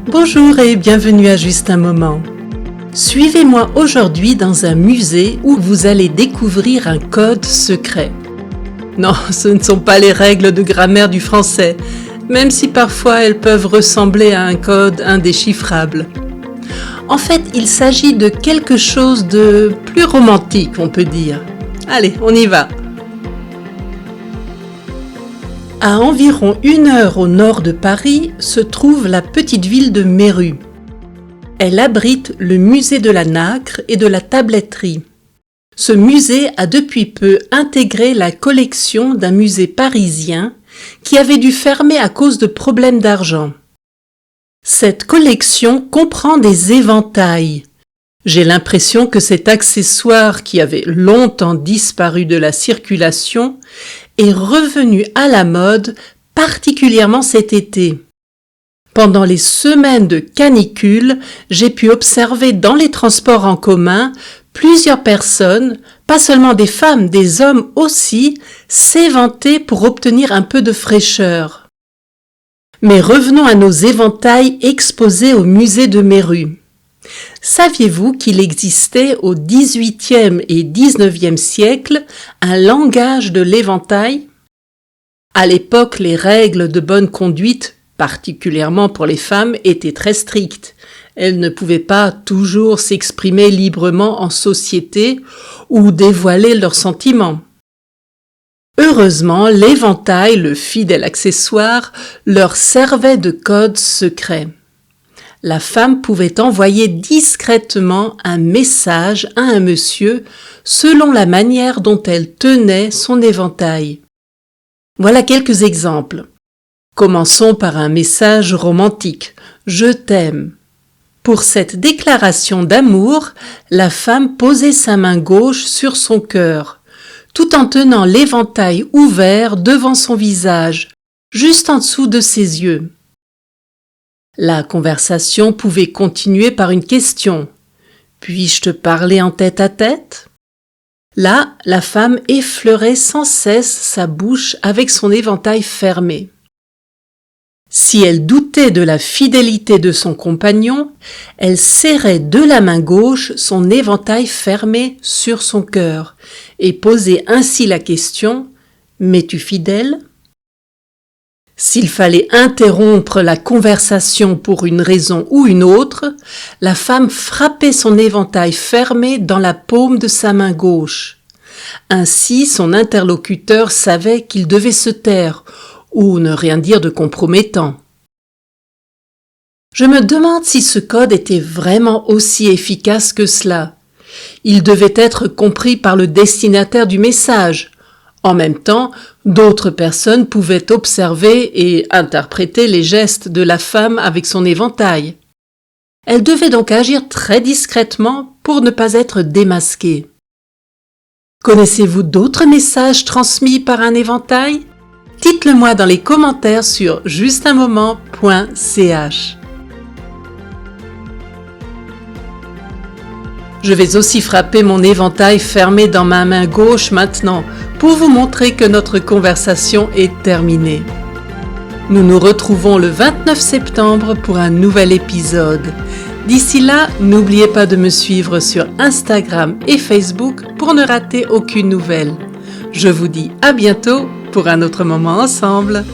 Bonjour et bienvenue à Juste un moment. Suivez-moi aujourd'hui dans un musée où vous allez découvrir un code secret. Non, ce ne sont pas les règles de grammaire du français, même si parfois elles peuvent ressembler à un code indéchiffrable. En fait, il s'agit de quelque chose de plus romantique, on peut dire. Allez, on y va. À environ 1 heure au nord de Paris se trouve la petite ville de Méru. Elle abrite le musée de la nacre et de la tabletterie. Ce musée a depuis peu intégré la collection d'un musée parisien qui avait dû fermer à cause de problèmes d'argent. Cette collection comprend des éventails. J'ai l'impression que cet accessoire qui avait longtemps disparu de la circulation est revenu à la mode, particulièrement cet été. Pendant les semaines de canicule, j'ai pu observer dans les transports en commun plusieurs personnes, pas seulement des femmes, des hommes aussi, s'éventer pour obtenir un peu de fraîcheur. Mais revenons à nos éventails exposés au musée de Méru. Saviez-vous qu'il existait au XVIIIe et XIXe siècle un langage de l'éventail ? À l'époque, les règles de bonne conduite, particulièrement pour les femmes, étaient très strictes. Elles ne pouvaient pas toujours s'exprimer librement en société ou dévoiler leurs sentiments. Heureusement, l'éventail, le fidèle accessoire, leur servait de code secret. La femme pouvait envoyer discrètement un message à un monsieur selon la manière dont elle tenait son éventail. Voilà quelques exemples. Commençons par un message romantique. Je t'aime. Pour cette déclaration d'amour, la femme posait sa main gauche sur son cœur, tout en tenant l'éventail ouvert devant son visage, juste en dessous de ses yeux. La conversation pouvait continuer par une question. « Puis-je te parler en tête-à-tête » Là, la femme effleurait sans cesse sa bouche avec son éventail fermé. Si elle doutait de la fidélité de son compagnon, elle serrait de la main gauche son éventail fermé sur son cœur et posait ainsi la question « M'es-tu fidèle ?» S'il fallait interrompre la conversation pour une raison ou une autre, la femme frappait son éventail fermé dans la paume de sa main gauche. Ainsi, son interlocuteur savait qu'il devait se taire ou ne rien dire de compromettant. Je me demande si ce code était vraiment aussi efficace que cela. Il devait être compris par le destinataire du message. En même temps, d'autres personnes pouvaient observer et interpréter les gestes de la femme avec son éventail. Elle devait donc agir très discrètement pour ne pas être démasquée. Connaissez-vous d'autres messages transmis par un éventail ? Dites-le moi dans les commentaires sur justunmoment.ch. Je vais aussi frapper mon éventail fermé dans ma main gauche maintenant pour vous montrer que notre conversation est terminée. Nous nous retrouvons le 29 septembre pour un nouvel épisode. D'ici là, n'oubliez pas de me suivre sur Instagram et Facebook pour ne rater aucune nouvelle. Je vous dis à bientôt pour un autre moment ensemble.